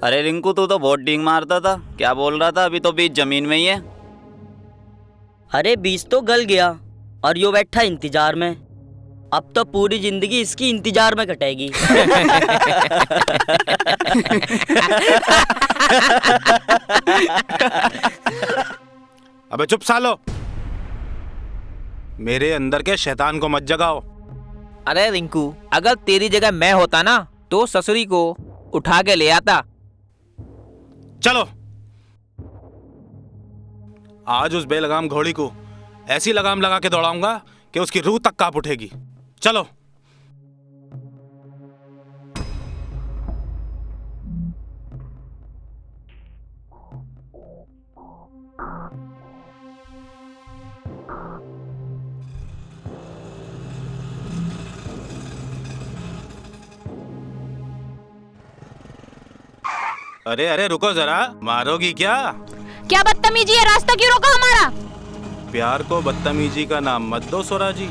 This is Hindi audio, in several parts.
अरे रिंकू, तू तो बहुत डींग मारता था, क्या बोल रहा था? अभी तो बीज जमीन में ही है। अरे बीज तो गल गया और यो बैठा इंतजार में। अब तो पूरी जिंदगी इसकी इंतजार में कटेगी। अबे चुप सालो, मेरे अंदर के शैतान को मत जगाओ। अरे रिंकू, अगर तेरी जगह मैं होता ना तो ससुरी को उठा के ले आता। चलो, आज उस बेलगाम घोड़ी को ऐसी लगाम लगा के दौड़ाऊंगा कि उसकी रूह तक कांप उठेगी। चलो। अरे अरे रुको जरा, मारोगी क्या? क्या बदतमीजी है, रास्ता क्यों रोका हमारा? प्यार को बदतमीजी का नाम मत दो सोरा जी।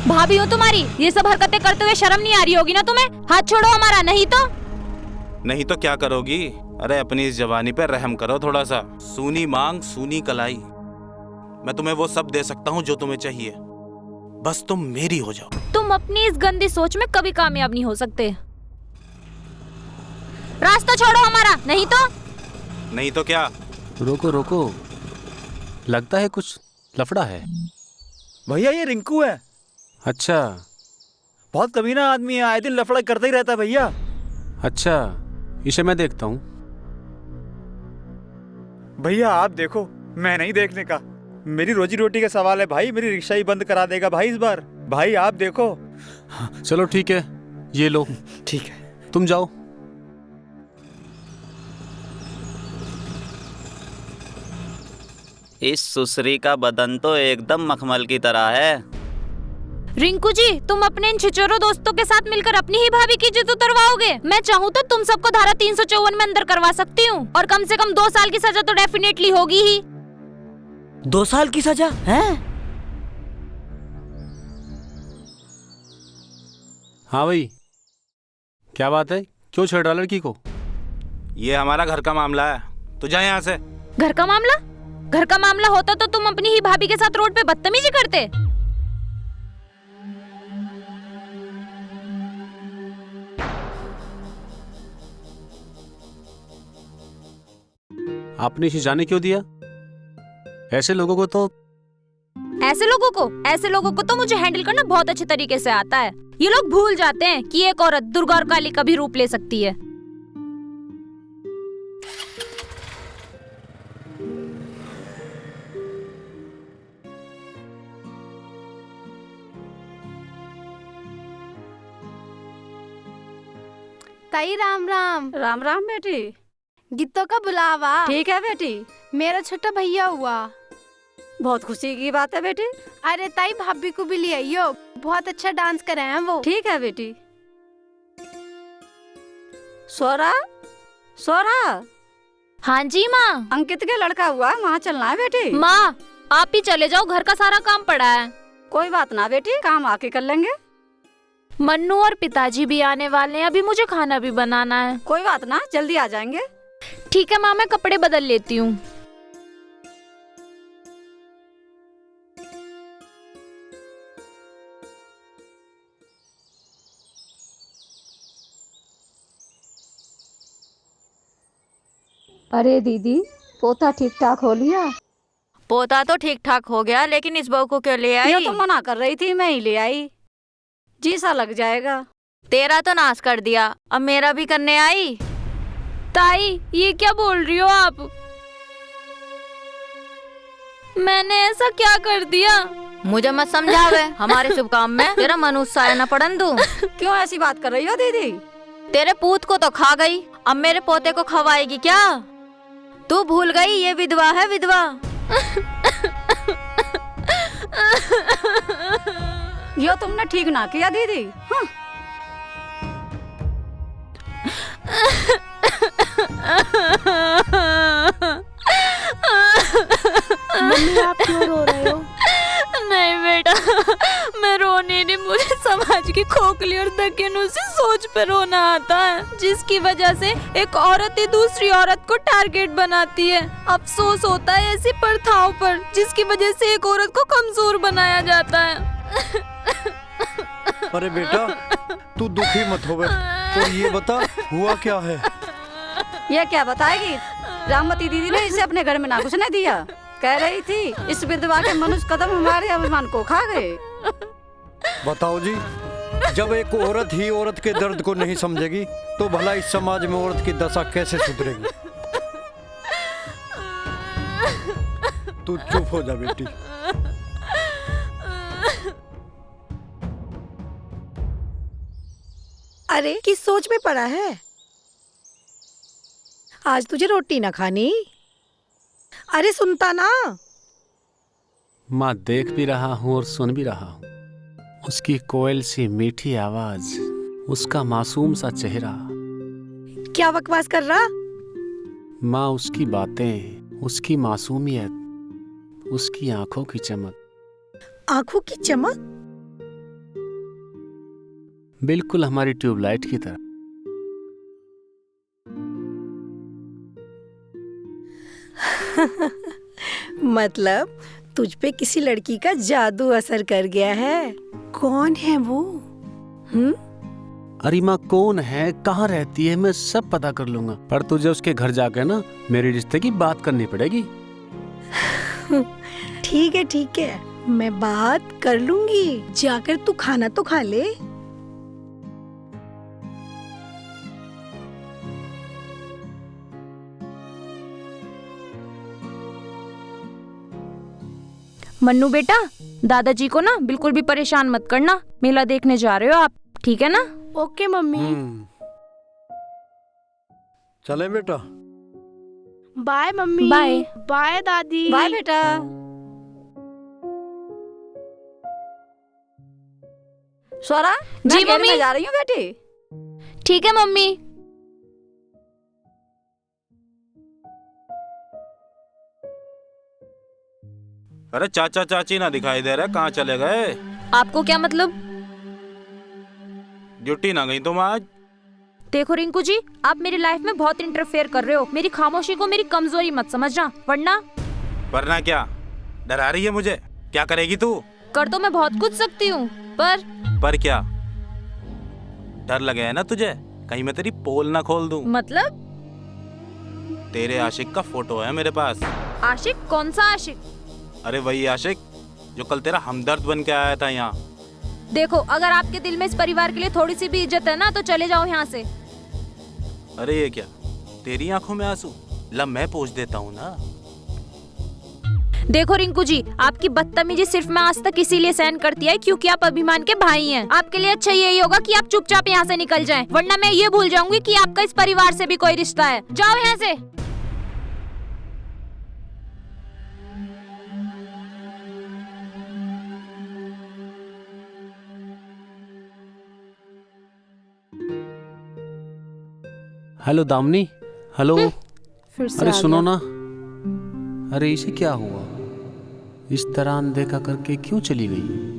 भाभी हूँ तुम्हारी, ये सब हरकतें करते हुए शर्म नहीं आ रही होगी ना तुम्हें? हाथ छोड़ो हमारा, नहीं तो। नहीं तो क्या करोगी? अरे अपनी इस जवानी पे रहम करो थोड़ा सा। सूनी मांग सूनी कलाई, मैं तुम्हें वो सब दे सकता हूँ जो तुम्हें चाहिए, बस तुम मेरी हो जाओ। तुम अपनी इस गंदी सोच में कभी कामयाब नहीं हो सकते। रास्ता छोड़ो हमारा, नहीं तो। नहीं तो क्या? रोको रोको, लगता है कुछ लफड़ा है। भैया ये रिंकू है। अच्छा बहुत कमीना आदमी है, आए दिन लफड़ा करता ही रहता है भैया। अच्छा, इसे मैं देखता हूँ। भैया आप देखो, मैं नहीं देखने का, मेरी रोजी रोटी का सवाल है भाई। मेरी रिक्शा ही बंद करा देगा भाई इस बार। भाई आप देखो। चलो ठीक है, ये लो। ठीक है, तुम जाओ। इस सुसरी का बदन तो एकदम मखमल की तरह है। रिंकू जी, तुम अपने इन छिचोरों दोस्तों के साथ मिलकर अपनी ही भाभी की इज्जत उतरवाओगे? मैं चाहूँ तो तुम सबको धारा 354 में अंदर करवा सकती हूँ, और कम से कम 2 साल की सजा तो डेफिनेटली होगी ही। 2 साल की सजा है? हाँ भाई, क्या बात है? क्यों छेड़ रहा लड़की को? ये हमारा घर का मामला है, तू जा यहाँ से। घर का मामला? घर का मामला होता तो तुम अपनी ही भाभी के साथ रोड पे बदतमीजी करते। आपने इसे जाने क्यों दिया? ऐसे लोगों को तो मुझे हैंडल करना बहुत अच्छे तरीके से आता है। ये लोग भूल जाते हैं कि एक औरत दुर्गा और काली का भी रूप ले सकती है। ताई राम राम। राम राम बेटी। गित्तों का बुलावा। ठीक है बेटी। मेरा छोटा भैया हुआ। बहुत खुशी की बात है बेटी। अरे ताई भाभी को भी ले आइयो, बहुत अच्छा डांस करे हैं वो। ठीक है बेटी। सोरा, सोरा। हाँ जी माँ। अंकित के लड़का हुआ है, वहाँ चलना है बेटी। माँ आप ही चले जाओ, घर का सारा काम पड़ा है। कोई बात ना बेटी, काम आके कर लेंगे। मन्नू और पिताजी भी आने वाले हैं, अभी मुझे खाना भी बनाना है। कोई बात ना, जल्दी आ जाएंगे। ठीक है माँ, मैं कपड़े बदल लेती हूँ। अरे दीदी, पोता ठीक ठाक हो लिया? पोता तो ठीक ठाक हो गया, लेकिन इस बहू को क्यों ले आई? ये तो मना कर रही थी, मैं ही ले आई। जी सा लग जाएगा। तेरा तो नाश कर दिया, अब मेरा भी करने आई। ताई ये क्या बोल रही हो आप? मैंने ऐसा क्या कर दिया? मुझे मत समझावे, हमारे शुभ काम में तेरा मन उत्साह न पड़न दूं। क्यों ऐसी बात कर रही हो दीदी? तेरे पूत को तो खा गई, अब मेरे पोते को खवाएगी क्या? तू भूल गई ये विधवा है, विधवा। यो तुमने ठीक ना किया दीदी। हाँ। मम्मी आप क्यों रो रहे हो? नहीं बेटा, मैं रो नहीं रही, मुझे समाज की खोखली और दकीनूसी सोच पे रोना आता है, जिसकी वजह से एक औरत ही दूसरी औरत को टारगेट बनाती है। अफसोस होता है ऐसी प्रथाओं पर, जिसकी वजह से एक औरत को कमजोर बनाया जाता है। अरे बेटा, तू दुखी मत हो। तो ये बता, हुआ क्या है? ये क्या बताएगी? रामवती दीदी ने इसे अपने घर में ना घुसने दिया। कह रही थी इस विधवा के मनुष्य कदम हमारे अभिमान को खा गए। बताओ जी, जब एक औरत ही औरत के दर्द को नहीं समझेगी तो भला इस समाज में औरत की दशा कैसे सुधरेगी? तू चुप हो जा बेटी। अरे किस सोच में पड़ा है? आज तुझे रोटी ना खानी? अरे सुनता ना। माँ, देख भी रहा हूँ और सुन भी रहा हूँ। उसकी कोयल सी मीठी आवाज, उसका मासूम सा चेहरा। क्या बकवास कर रहा? माँ, उसकी बातें, उसकी मासूमियत, उसकी आंखों की चमक। आंखों की चमक? बिल्कुल हमारी ट्यूबलाइट की तरह। मतलब तुझ पे किसी लड़की का जादू असर कर गया है। कौन है वो? अरे माँ, कौन है, कहाँ रहती है, मैं सब पता कर लूंगा। पर तुझे उसके घर जाकर ना मेरे रिश्ते की बात करनी पड़ेगी। ठीक है, मैं बात कर लूंगी। जाकर तू खाना तो खा ले। मन्नू बेटा, दादाजी को ना बिल्कुल भी परेशान मत करना। मेला देखने जा रहे हो आप, ठीक है ना? Okay mummy. चले बेटा। Bye mummy. बाय। बाय दादी। बाय बेटा। स्वरा, जी मैं मम्मी। जा रही हूँ बेटी। ठीक है मम्मी। अरे चाचा चाची ना दिखाई दे रहे, कहाँ चले गए? आपको क्या मतलब? ड्यूटी ना गई तुम आज? देखो रिंकू जी, आप मेरी लाइफ में बहुत इंटरफेयर कर रहे हो। मेरी खामोशी को मेरी कमजोरी मत समझना, वरना क्या? डरा रही है मुझे? क्या करेगी तू? कर तो मैं बहुत कुछ सकती हूँ, पर क्या? डर लगे है ना तुझे? कहीं मैं तेरी पोल ना खोल दूं। मतलब? तेरे आशिक का फोटो है मेरे पास। आशिक? कौन सा आशिक? अरे वही आशिक जो कल तेरा हमदर्द बन के आया था यहाँ। देखो, अगर आपके दिल में इस परिवार के लिए थोड़ी सी भी इज्जत है ना, तो चले जाओ यहाँ से। अरे ये क्या, तेरी आंखों में आंसू? ला मैं पोंछ देता हूँ ना। देखो रिंकू जी, आपकी बदतमीजी सिर्फ मैं आज तक इसीलिए सहन करती है क्योंकि आप अभिमान के भाई हैं। आपके लिए अच्छा यही होगा कि आप चुपचाप यहाँ से निकल जाएं, वरना मैं ये भूल जाऊंगी कि आपका इस परिवार से भी कोई रिश्ता है। जाओ यहाँ से। Hello Damini, hello. फिर से अरे आ सुनो गया। ना, अरे इसे क्या हुआ? इस तरह अनदेखा करके क्यों चली गई?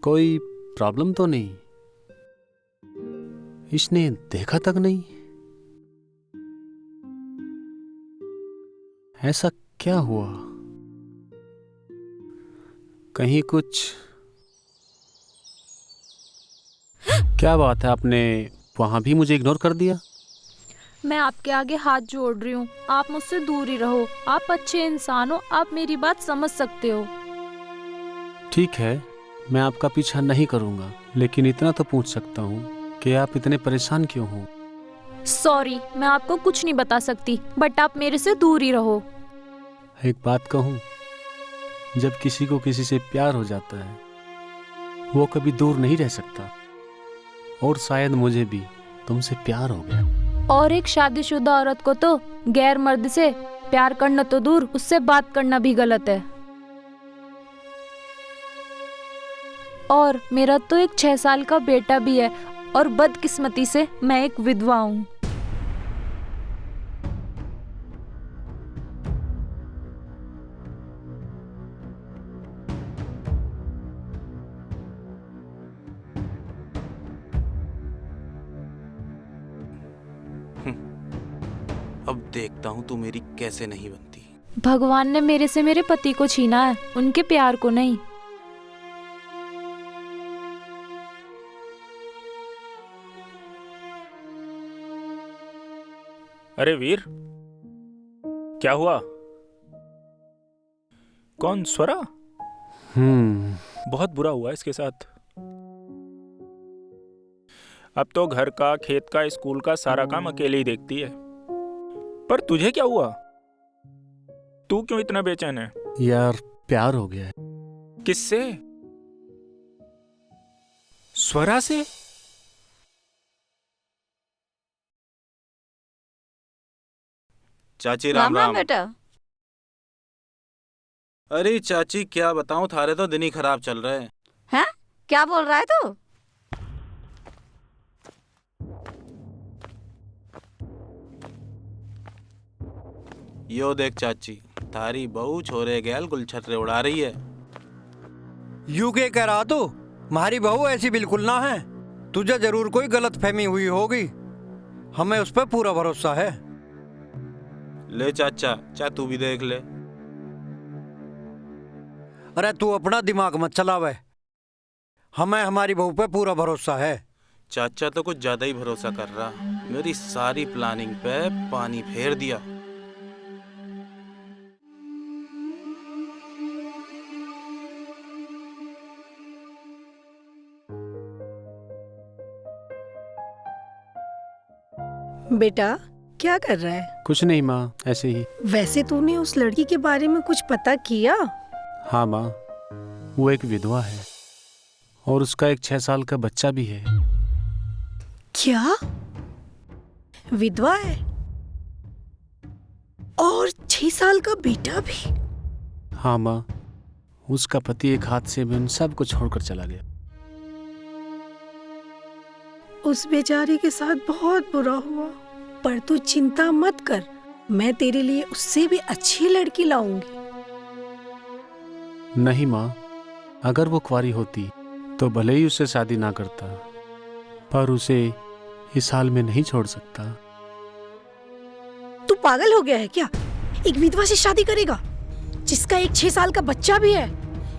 कोई प्रॉब्लम तो नहीं? इसने देखा तक नहीं? ऐसा क्या हुआ? कहीं कुछ? क्या बात है, आपने वहां भी मुझे इग्नोर कर दिया? मैं आपके आगे हाथ जोड़ रही हूँ, आप मुझसे दूर ही रहो। आप अच्छे इंसान हो, आप मेरी बात समझ सकते हो। ठीक है, मैं आपका पीछा नहीं करूंगा, लेकिन इतना तो पूछ सकता हूँ कि आप इतने परेशान क्यों हो? सॉरी, मैं आपको कुछ नहीं बता सकती, बट आप मेरे से दूर ही रहो। एक बात कहूँ, जब किसी को किसी से प्यार हो जाता है वो कभी दूर नहीं रह सकता, और शायद मुझे भी तुमसे प्यार हो गया। और एक शादीशुदा औरत को तो गैर मर्द से प्यार करना तो दूर, उससे बात करना भी गलत है। और मेरा तो एक 6 साल का बेटा भी है, और बदकिस्मती से मैं एक विधवा हूँ। अब देखता हूँ तू मेरी कैसे नहीं बनती। भगवान ने मेरे से मेरे पति को छीना है, उनके प्यार को नहीं। अरे वीर, क्या हुआ? कौन, स्वरा? बहुत बुरा हुआ इसके साथ। अब तो घर का, खेत का, स्कूल का सारा काम अकेले ही देखती है। पर तुझे क्या हुआ? तू क्यों इतना बेचैन है? यार प्यार हो गया है। किससे? स्वरा से? चाची राम राम। बेटा। अरे चाची क्या बताऊं, थारे तो दिन ही खराब चल रहे हैं। हैं? क्या बोल रहा है तू? यो देख चाची, थारी बहू छोरे गैल गुलछर्रे उड़ा रही है। यू के कह रहा तू? हमारी बहू ऐसी बिल्कुल ना है। तुझे जरूर कोई गलत फहमी हुई होगी, हमें उस पर पूरा भरोसा है। ले चाचा, तू भी देख ले। अरे तू अपना दिमाग मत चलावे, हमें हमारी बहू पे पूरा भरोसा है। चाचा तो कुछ ज्यादा ही भरोसा कर रहा, मेरी सारी प्लानिंग पे पानी फेर दिया। बेटा क्या कर रहा है? कुछ नहीं माँ, ऐसे ही। वैसे तूने उस लड़की के बारे में कुछ पता किया? हाँ माँ, वो एक विधवा है और उसका एक 6 साल का बच्चा भी है। क्या? विधवा है और 6 साल का बेटा भी? हाँ माँ, उसका पति एक हादसे में उन सबको छोड़कर चला गया। उस बेचारी के साथ बहुत बुरा हुआ, पर तू चिंता मत कर, मैं तेरे लिए उससे भी अच्छी लड़की लाऊंगी। नहीं माँ, अगर वो कुंवारी होती तो भले ही उससे शादी ना करता, पर उसे इस हाल में नहीं छोड़ सकता। तू पागल हो गया है क्या? एक विधवा से शादी करेगा जिसका एक 6 साल का बच्चा भी है?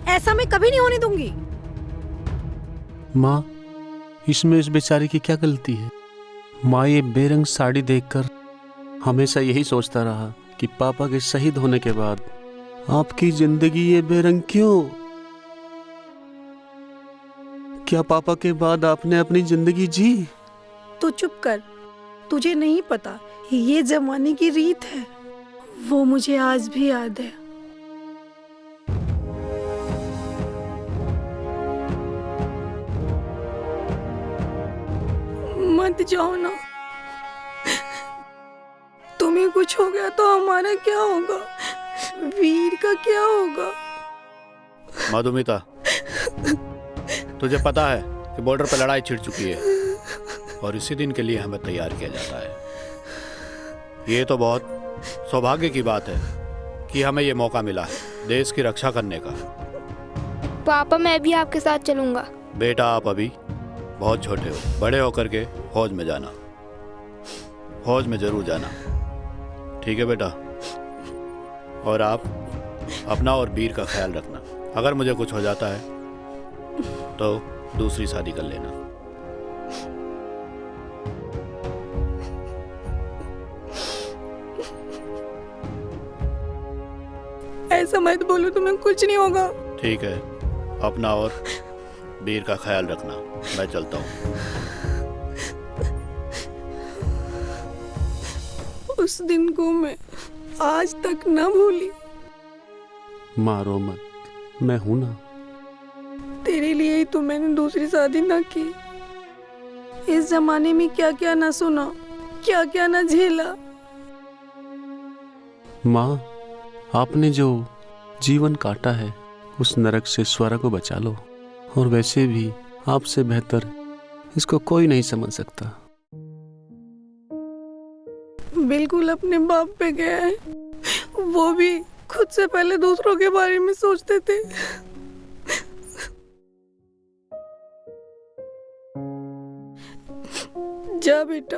ऐसा मैं कभी नहीं होने दूंगी। माँ, इसमें इस बेचारी की क्या गलती है? माँ ये बेरंग साड़ी देखकर हमेशा यही सोचता रहा कि पापा के शहीद होने के बाद आपकी जिंदगी ये बेरंग क्यों? क्या पापा के बाद आपने अपनी जिंदगी जी? तू चुप कर, तुझे नहीं पता, ये जमाने की रीत है, वो मुझे आज भी याद है। मत जाओ ना, तुम्हें कुछ हो गया तो हमारा क्या होगा? वीर का क्या होगा? मधुमिता, तुझे पता है कि बॉर्डर पर लड़ाई छिड़ चुकी है और इसी दिन के लिए हमें तैयार किया जाता है। ये तो बहुत सौभाग्य की बात है कि हमें ये मौका मिला है देश की रक्षा करने का। पापा मैं भी आपके साथ चलूंगा। बेटा आप अभी बहुत छोटे हो, बड़े होकर के फौज में जाना, फौज में जरूर जाना, ठीक है बेटा? और आप अपना और वीर का ख्याल रखना। अगर मुझे कुछ हो जाता है तो दूसरी शादी कर लेना। ऐसा मत बोलो, तुम्हें कुछ नहीं होगा। ठीक है, अपना और वीर का ख्याल रखना। मैं चलता हूँ। उस दिन को मैं आज तक न भूली। मारो मत, मैं हूं ना। तेरे लिए ही तो मैंने दूसरी शादी ना की। इस जमाने में क्या क्या ना सुना, क्या क्या ना झेला। माँ, आपने जो जीवन काटा है उस नरक से स्वर्ग को बचा लो। और वैसे भी आपसे बेहतर इसको कोई नहीं समझ सकता। बिल्कुल अपने बाप पे गया है, वो भी खुद से पहले दूसरों के बारे में सोचते थे। जा बेटा,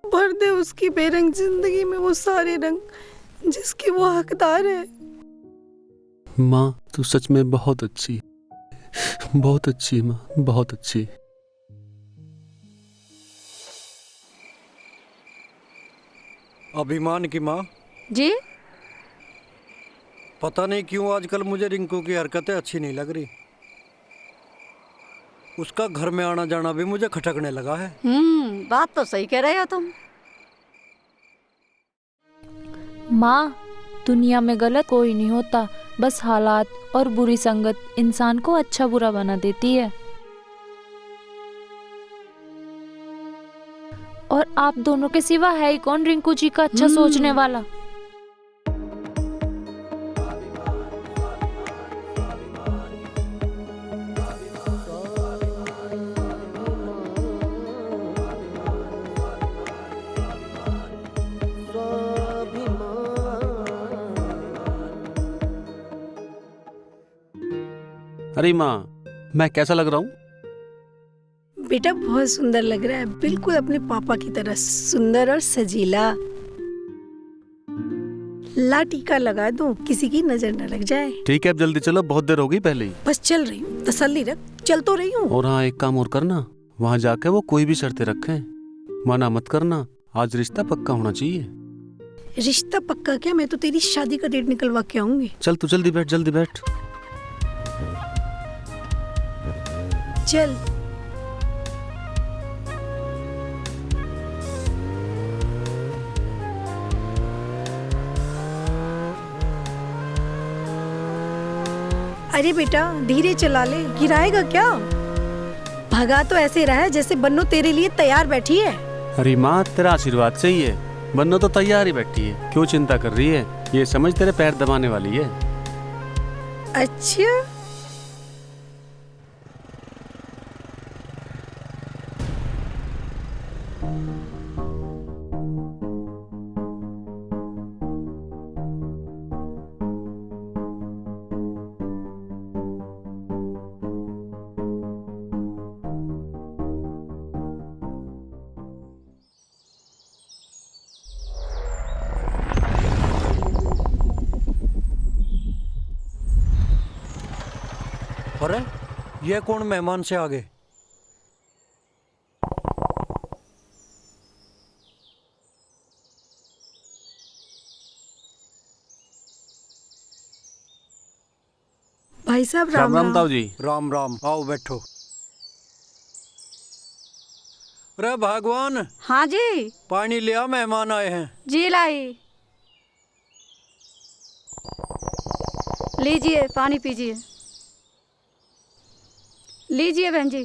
भर दे उसकी बेरंग जिंदगी में वो सारे रंग जिसकी वो हकदार है। माँ, तू सच में बहुत अच्छी, बहुत अच्छी माँ, बहुत अच्छी। अभिमान की माँ जी। पता नहीं क्यों आजकल मुझे रिंकू की हरकतें अच्छी नहीं लग रही। उसका घर में आना जाना भी मुझे खटकने लगा है। बात तो सही कह रहे हो तुम। माँ, दुनिया में गलत कोई नहीं होता, बस हालात और बुरी संगत इंसान को अच्छा बुरा बना देती है। और आप दोनों के सिवा है ही कौन रिंकू जी का अच्छा सोचने वाला। अरे माँ, मैं कैसा लग रहा हूँ? बेटा बहुत सुंदर लग रहा है, बिल्कुल अपने पापा की तरह सुंदर और सजीला। ला टीका लगा दूं, किसी की नजर न लग जाए। ठीक है, अब जल्दी चलो, बहुत देर हो गई पहले ही। बस चल रही हूँ, तसल्ली रख, चल तो रही हूँ। और हाँ, एक काम और करना, वहाँ जाके वो कोई भी शर्तें रखें, मना मत करना। आज रिश्ता पक्का होना चाहिए। रिश्ता पक्का क्या, मैं तो तेरी शादी का डेट निकलवा के आऊंगी। चल तू जल्दी बैठ, जल्दी बैठ। चल। अरे बेटा धीरे चला ले, गिराएगा क्या? भगा तो ऐसे रहा है जैसे बन्नो तेरे लिए तैयार बैठी है। अरे माँ, तेरा आशीर्वाद से ही है, बन्नो तो तैयार ही बैठी है। क्यों चिंता कर रही है? ये समझ तेरे पैर दबाने वाली है। अच्छा, अरे ये कौन मेहमान से आ गए? भाई साहब राम राम ताऊ जी। राम राम, आओ बैठो। अरे भगवान। हाँ जी। पानी लिया, मेहमान आए हैं। जी लाई। लीजिए पानी पीजिए। लीजिए बहन जी।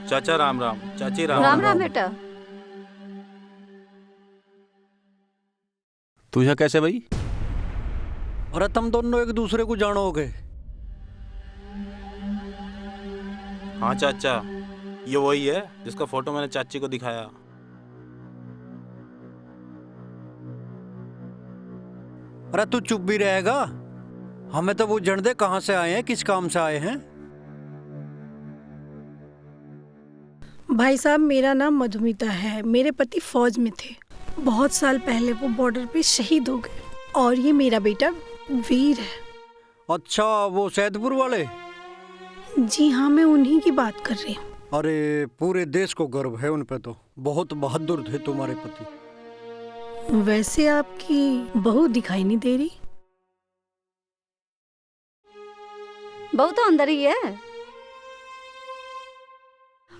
चाचा राम राम, चाची राम राम राम बेटा। तू यहाँ कैसे भाई? अरे तुम दोनों एक दूसरे को जानोगे? हाँ चाचा, ये वही है जिसका फोटो मैंने चाची को दिखाया। अरे तू चुप भी रहेगा? हमें तो वो जन दे कहाँ से आए हैं, किस काम से आए हैं। भाई साहब मेरा नाम मधुमिता है, मेरे पति फौज में थे। बहुत साल पहले वो बॉर्डर पे शहीद हो गए। और ये मेरा बेटा वीर है। अच्छा, वो सैदपुर वाले? जी हाँ, मैं उन्हीं की बात कर रही हूँ। अरे पूरे देश को गर्व है उन पे, तो बहुत बहादुर थे तुम्हारे पति। वैसे आपकी बहू दिखाई नहीं दे रही? बहू तो अंदर ही है।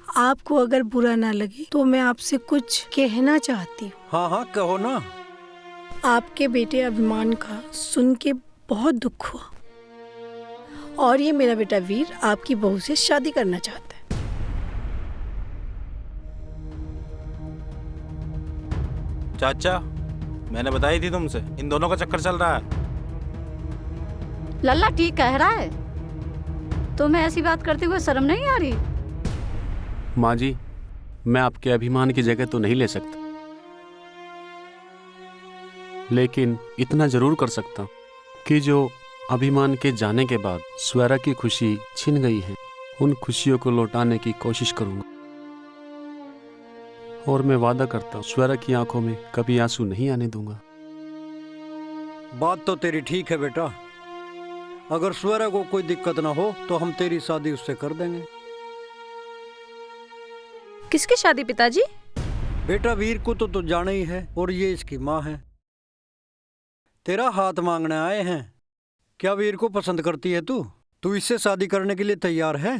आपको अगर बुरा ना लगे तो मैं आपसे कुछ कहना चाहती हूँ। हाँ हाँ कहो ना। आपके बेटे अभिमान का सुन के बहुत दुख हुआ, और ये मेरा बेटा वीर आपकी बहू से शादी करना चाहता है। चाचा, मैंने बताई थी तुमसे, इन दोनों का चक्कर चल रहा है। लल्ला ठीक कह रहा है, तुम्हें ऐसी बात करते हुए शर्म नहीं आ रही? माँ जी, मैं आपके अभिमान की जगह तो नहीं ले सकता, लेकिन इतना जरूर कर सकता कि जो अभिमान के जाने के बाद स्वरा की खुशी छिन गई है, उन खुशियों को लौटाने की कोशिश करूंगा। और मैं वादा करता हूँ स्वरा की आंखों में कभी आंसू नहीं आने दूंगा। बात तो तेरी ठीक है बेटा, अगर स्वरा को कोई दिक्कत ना हो तो हम तेरी शादी उससे कर देंगे। किसकी शादी पिताजी? बेटा वीर को तो जाना ही है, और ये इसकी माँ है। तेरा हाथ मांगने आए हैं। क्या वीर को पसंद करती है तू? तू इससे शादी करने के लिए तैयार है?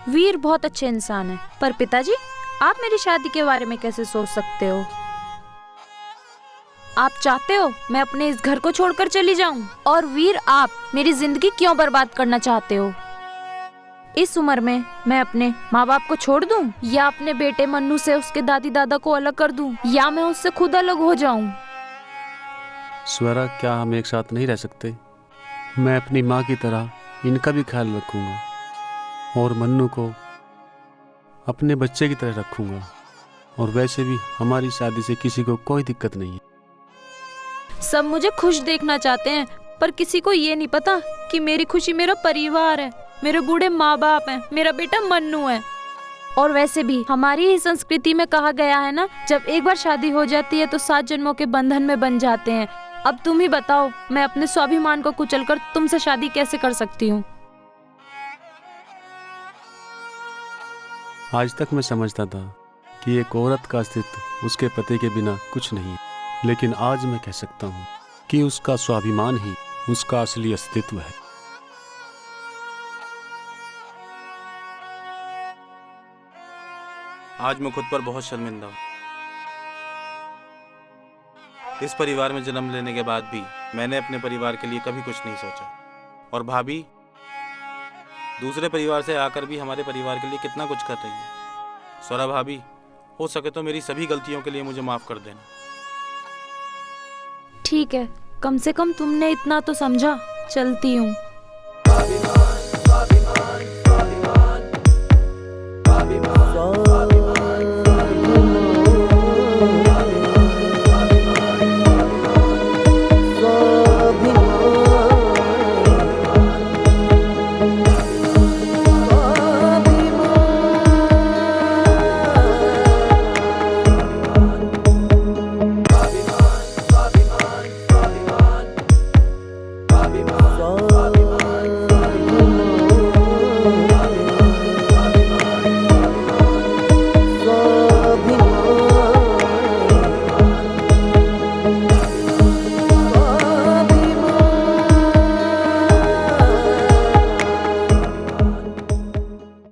वीर बहुत अच्छे इंसान है, पर पिताजी आप मेरी शादी के बारे में कैसे सोच सकते हो? आप चाहते हो मैं अपने इस घर को छोड़कर चली जाऊं? और वीर आप मेरी जिंदगी क्यों बर्बाद करना चाहते हो? इस उम्र में मैं अपने माँ बाप को छोड़ दूं, या अपने बेटे मन्नू से उसके दादी दादा को अलग कर दूं, या मैं उससे खुद अलग हो जाऊं? स्वरा, क्या हम एक साथ नहीं रह सकते? मैं अपनी माँ की तरह इनका भी ख्याल रखूंगा, और मन्नू को अपने बच्चे की तरह रखूंगा। और वैसे भी हमारी शादी से किसी को कोई दिक्कत नहीं है। सब मुझे खुश देखना चाहते हैं, पर किसी को ये नहीं पता कि मेरी खुशी मेरा परिवार है, मेरे बूढ़े माँ बाप हैं, मेरा बेटा मन्नू है। और वैसे भी हमारी ही संस्कृति में कहा गया है ना, जब एक बार शादी हो जाती है तो 7 जन्मों के बंधन में बन जाते हैं। अब तुम ही बताओ, मैं अपने स्वाभिमान को कुचलकर तुमसे शादी कैसे कर सकती हूँ? आज तक मैं समझता था कि एक औरत का अस्तित्व उसके पति के बिना कुछ नहीं है, लेकिन आज मैं कह सकता हूँ कि उसका स्वाभिमान ही उसका असली अस्तित्व है। आज मैं खुद पर बहुत शर्मिंदा हूँ। इस परिवार में जन्म लेने के बाद भी मैंने अपने परिवार के लिए कभी कुछ नहीं सोचा। और भाभी दूसरे परिवार से आकर भी हमारे परिवार के लिए कितना कुछ कर रही है। स्वरा भाभी, हो सके तो मेरी सभी गलतियों के लिए मुझे माफ कर देना। ठीक है, कम से कम तुमने इतना तो समझा। चलती हूँ।